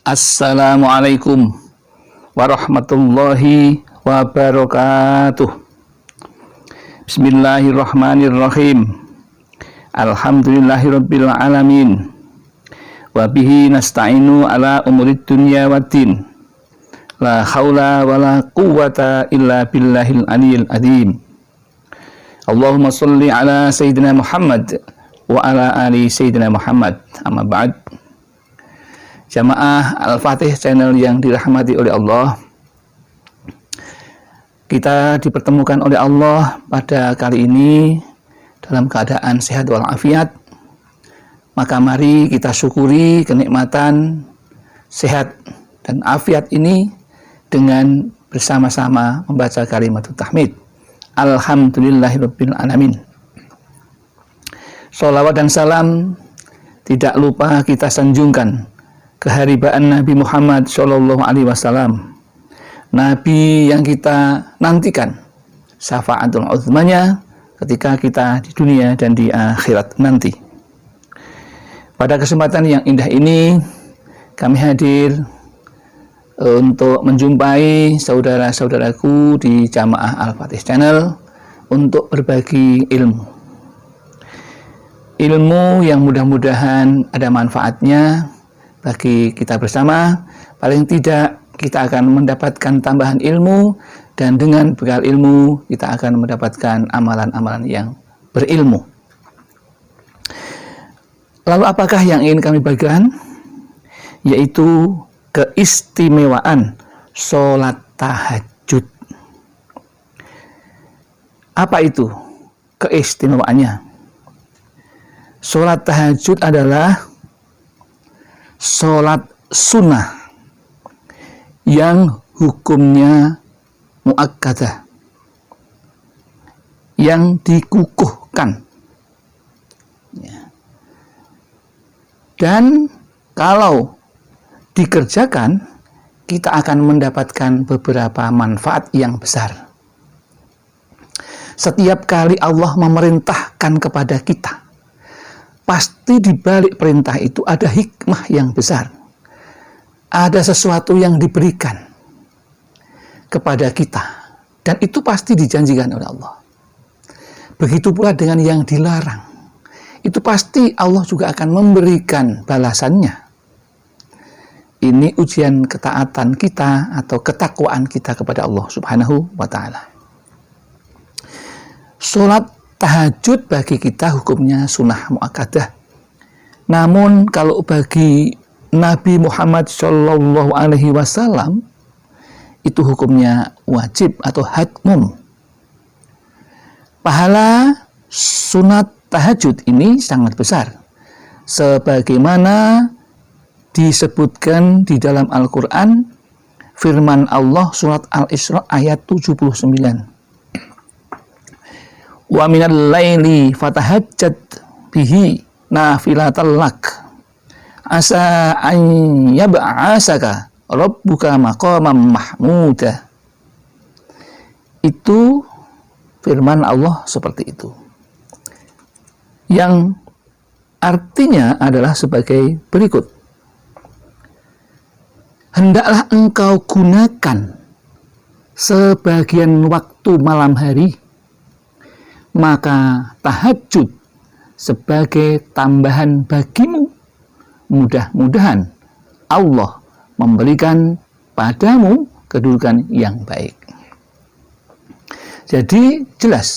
Assalamualaikum warahmatullahi wabarakatuh. Bismillahirrahmanirrahim. Alhamdulillahirabbil alamin. Wa bihi nasta'inu ala umurid dunya waddin. La haula wala quwwata illa billahil aliyil azim. Allahumma shalli ala sayyidina Muhammad wa ala ali sayyidina Muhammad. Amma ba'd. Jamaah Al-Fatih channel yang dirahmati oleh Allah, kita dipertemukan oleh Allah pada kali ini dalam keadaan sehat walafiat. Maka mari kita syukuri kenikmatan sehat dan afiat ini dengan bersama-sama membaca kalimat tahmid. Alhamdulillahirabbil alamin. Sholawat dan salam tidak lupa kita sanjungkan keharibaan Nabi Muhammad SAW, Nabi yang kita nantikan syafaatul uzmanya ketika kita di dunia dan di akhirat nanti. Pada kesempatan yang indah ini, kami hadir untuk menjumpai saudara-saudaraku di Jamaah Al-Fatih Channel untuk berbagi ilmu. Ilmu yang mudah-mudahan ada manfaatnya bagi kita bersama. Paling tidak kita akan mendapatkan tambahan ilmu, dan dengan bekal ilmu kita akan mendapatkan amalan-amalan yang berilmu. Lalu apakah yang ingin kami bagikan? Yaitu keistimewaan sholat tahajud. Apa itu keistimewaannya? Sholat tahajud adalah sholat sunnah yang hukumnya muakkadah, yang dikukuhkan, dan kalau dikerjakan kita akan mendapatkan beberapa manfaat yang besar. Setiap kali Allah memerintahkan kepada kita, pasti di balik perintah itu ada hikmah yang besar. Ada sesuatu yang diberikan kepada kita, dan itu pasti dijanjikan oleh Allah. Begitu pula dengan yang dilarang. Itu pasti Allah juga akan memberikan balasannya. Ini ujian ketaatan kita atau ketakwaan kita kepada Allah Subhanahu wa ta'ala. Sholat tahajud bagi kita hukumnya sunnah muakkadah. Namun kalau bagi Nabi Muhammad SAW itu hukumnya wajib atau hatmum. Pahala sunat tahajud ini sangat besar, sebagaimana disebutkan di dalam Al-Quran, firman Allah surat Al-Isra ayat 79. Wa minal laili fatahajjat bihi nafilatan lak asa an yab'asaka rabbuka maqaman mahmuda. Itu firman Allah seperti itu, yang artinya adalah sebagai berikut: hendaklah engkau gunakan sebagian waktu malam hari, maka tahajud sebagai tambahan bagimu. Mudah-mudahan Allah memberikan padamu kedudukan yang baik. Jadi jelas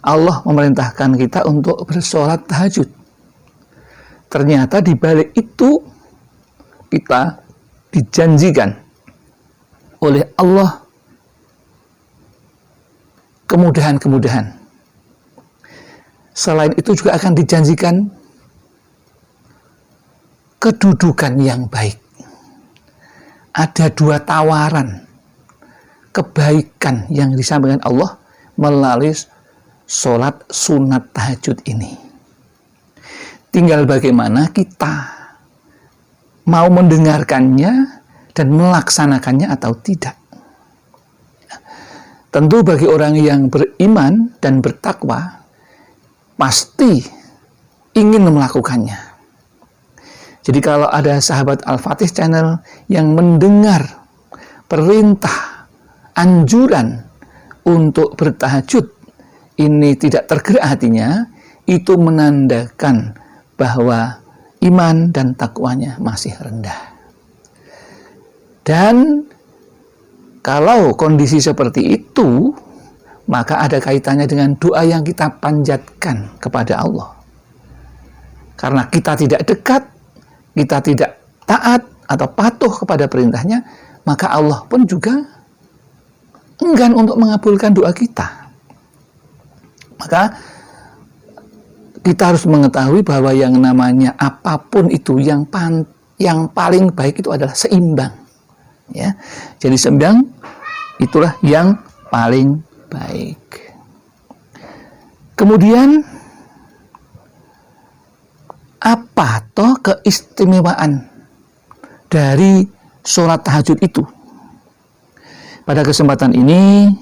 Allah memerintahkan kita untuk bersolat tahajud. Ternyata di balik itu kita dijanjikan oleh Allah kemudahan-kemudahan. Selain itu juga akan dijanjikan kedudukan yang baik. Ada dua tawaran kebaikan yang disampaikan Allah melalui sholat sunat tahajud ini. Tinggal bagaimana kita mau mendengarkannya dan melaksanakannya atau tidak. Tentu bagi orang yang beriman dan bertakwa pasti ingin melakukannya. Jadi kalau ada sahabat Al-Fatih Channel yang mendengar perintah, anjuran untuk bertahajud, ini tidak tergerak hatinya, itu menandakan bahwa iman dan takwanya masih rendah. Dan kalau kondisi seperti itu, maka ada kaitannya dengan doa yang kita panjatkan kepada Allah. Karena kita tidak dekat, kita tidak taat atau patuh kepada perintahnya, maka Allah pun juga enggan untuk mengabulkan doa kita. Maka kita harus mengetahui bahwa yang namanya apapun itu yang paling baik itu adalah seimbang. Ya, jadi seimbang itulah yang paling baik. Kemudian apa toh keistimewaan dari sholat tahajud itu? Pada kesempatan ini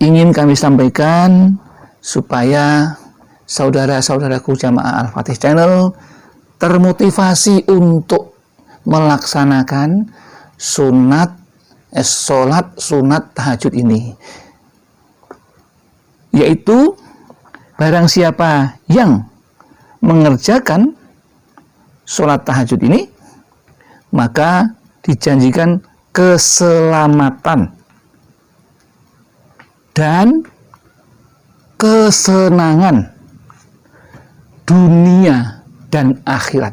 ingin kami sampaikan supaya saudara-saudaraku jamaah Al-Fatih Channel termotivasi untuk melaksanakan sholat sunat tahajud ini, yaitu barang siapa yang mengerjakan sholat tahajud ini, maka dijanjikan keselamatan dan kesenangan dunia dan akhirat,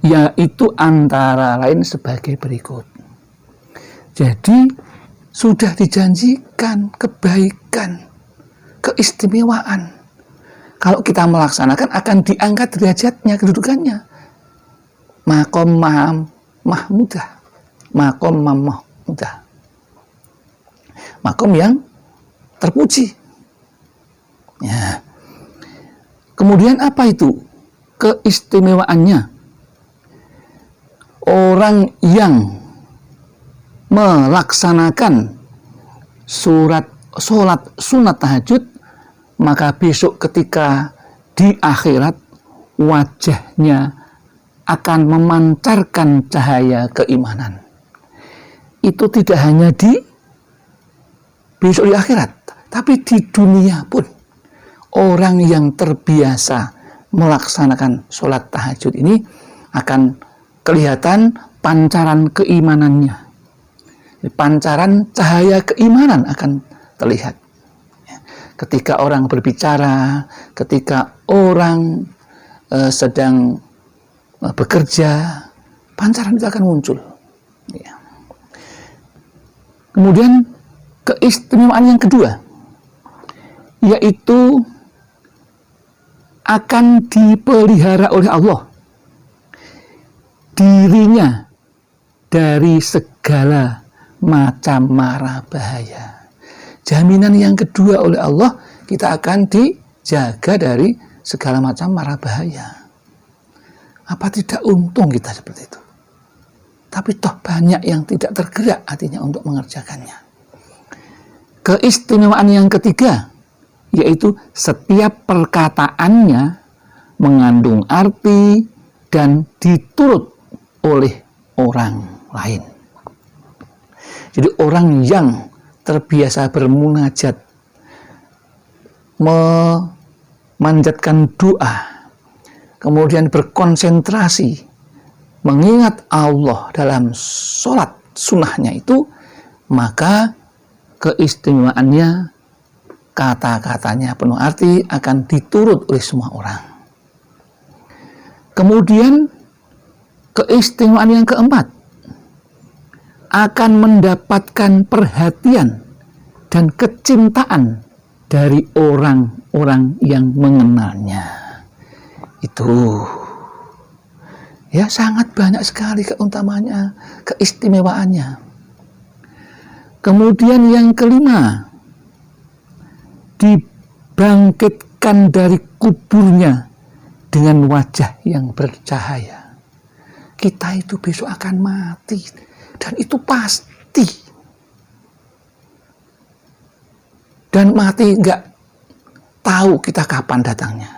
yaitu antara lain sebagai berikut. Jadi sudah dijanjikan kebaikan, keistimewaan. Kalau kita melaksanakan akan diangkat derajatnya, kedudukannya. Makom mahmudah, makom mahmudah, makom yang terpuji. Ya. Kemudian apa itu keistimewaannya? Orang yang melaksanakan sholat sunat tahajud, maka besok ketika di akhirat wajahnya akan memancarkan cahaya keimanan. Itu tidak hanya di besok di akhirat, tapi di dunia pun orang yang terbiasa melaksanakan sholat tahajud ini akan kelihatan pancaran keimanannya. Pancaran cahaya keimanan akan terlihat. Ketika orang berbicara, ketika orang sedang bekerja, pancaran itu akan muncul. Ya. Kemudian keistimewaan yang kedua, yaitu akan dipelihara oleh Allah dirinya dari segala macam mara bahaya. Jaminan yang kedua oleh Allah, kita akan dijaga dari segala macam mara bahaya. Apa tidak untung kita seperti itu? Tapi toh banyak yang tidak tergerak hatinya untuk mengerjakannya. Keistimewaan yang ketiga, yaitu setiap perkataannya mengandung arti dan diturut oleh orang lain. Jadi orang yang terbiasa bermunajat, memanjatkan doa, kemudian berkonsentrasi, mengingat Allah dalam sholat sunnahnya itu, maka keistimewaannya, kata-katanya penuh arti akan diturut oleh semua orang. Kemudian keistimewaan yang keempat, akan mendapatkan perhatian dan kecintaan dari orang-orang yang mengenalnya. Itu ya sangat banyak sekali keutamaannya, keistimewaannya. Kemudian yang kelima, dibangkitkan dari kuburnya dengan wajah yang bercahaya. Kita itu besok akan mati, dan itu pasti. Dan mati nggak tahu kita kapan datangnya.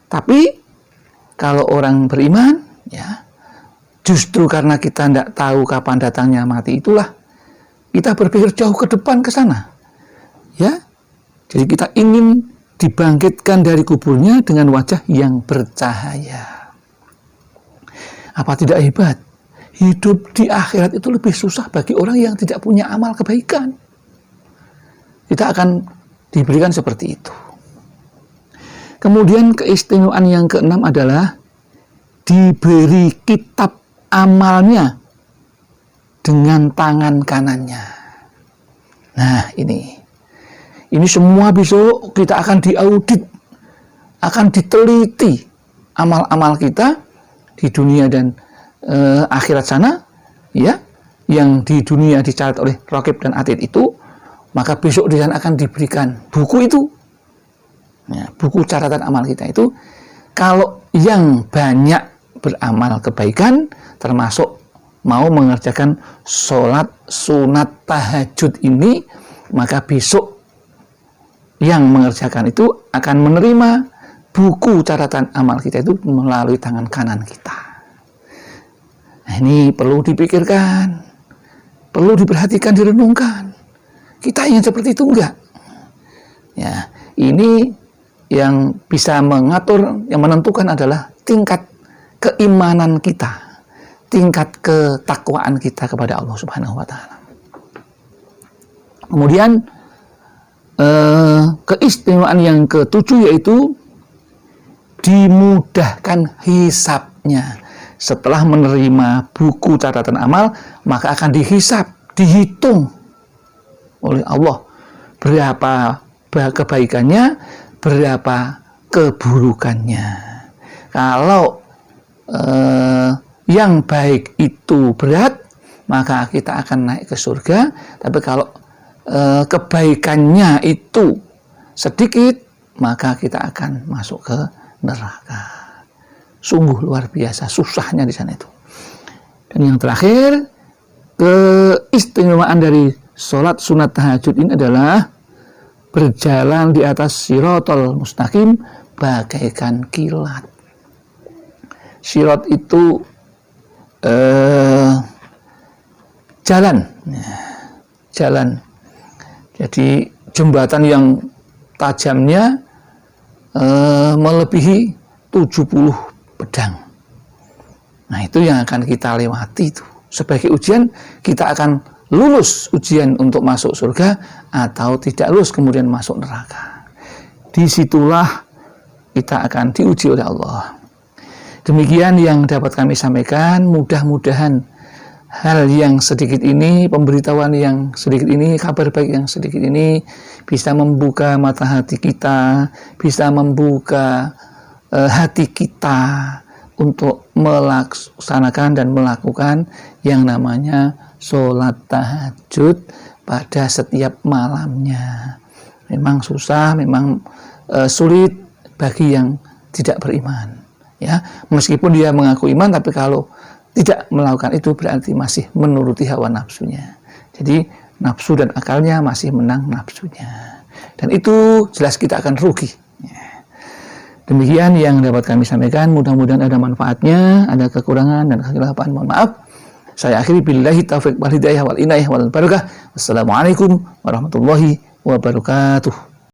Tapi kalau orang beriman, ya, justru karena kita tidak tahu kapan datangnya mati, itulah kita berpikir jauh ke depan ke sana. Ya, jadi kita ingin dibangkitkan dari kuburnya dengan wajah yang bercahaya. Apa tidak hebat? Hidup di akhirat itu lebih susah bagi orang yang tidak punya amal kebaikan. Kita akan diberikan seperti itu. Kemudian keistimewaan yang keenam adalah diberi kitab amalnya dengan tangan kanannya. Nah, ini semua besok kita akan diaudit, akan diteliti amal-amal kita di dunia dan akhirat sana, ya, yang di dunia dicatat oleh Raqib dan Atid itu, maka besok di sana akan diberikan buku itu. Ya, buku catatan amal kita itu, kalau yang banyak beramal kebaikan, termasuk mau mengerjakan sholat sunat tahajud ini, maka besok yang mengerjakan itu akan menerima buku catatan amal kita itu melalui tangan kanan kita. Nah, ini perlu dipikirkan, perlu diperhatikan, direnungkan. Kita ingin seperti itu enggak? Ya, ini yang bisa mengatur, yang menentukan adalah tingkat keimanan kita, tingkat ketakwaan kita kepada Allah Subhanahu wa Ta'ala. Kemudian keistimewaan yang ketujuh yaitu dimudahkan hisabnya. Setelah menerima buku catatan amal, maka akan dihisab, dihitung oleh Allah berapa kebaikannya, berapa keburukannya. Kalau yang baik itu berat, maka kita akan naik ke surga. Tapi kalau kebaikannya itu sedikit, maka kita akan masuk ke neraka. Sungguh luar biasa susahnya di sana itu. Dan yang terakhir, keistimewaan dari sholat sunat tahajud ini adalah berjalan di atas siratal mustaqim bagaikan kilat. Sirat itu jalan. Jadi jembatan yang tajamnya melebihi 70 pedang. Nah, itu yang akan kita lewati itu. Sebagai ujian, kita akan lulus ujian untuk masuk surga atau tidak lulus kemudian masuk neraka. Disitulah kita akan diuji oleh Allah. Demikian yang dapat kami sampaikan. Mudah-mudahan hal yang sedikit ini, pemberitahuan yang sedikit ini, kabar baik yang sedikit ini bisa membuka mata hati kita, bisa membuka hati kita untuk melaksanakan dan melakukan yang namanya sholat tahajud pada setiap malamnya. Memang susah, memang sulit bagi yang tidak beriman. Ya, meskipun dia mengaku iman, tapi kalau tidak melakukan itu berarti masih menuruti hawa nafsunya. Jadi nafsu dan akalnya masih menang nafsunya. Dan itu jelas kita akan rugi. Demikian yang dapat kami sampaikan. Mudah-mudahan ada manfaatnya, ada kekurangan dan kesilapan. Mohon maaf. Saya akhiri billahi taufiq wal hidayah wal inayah wal barakah. Wassalamualaikum warahmatullahi wabarakatuh.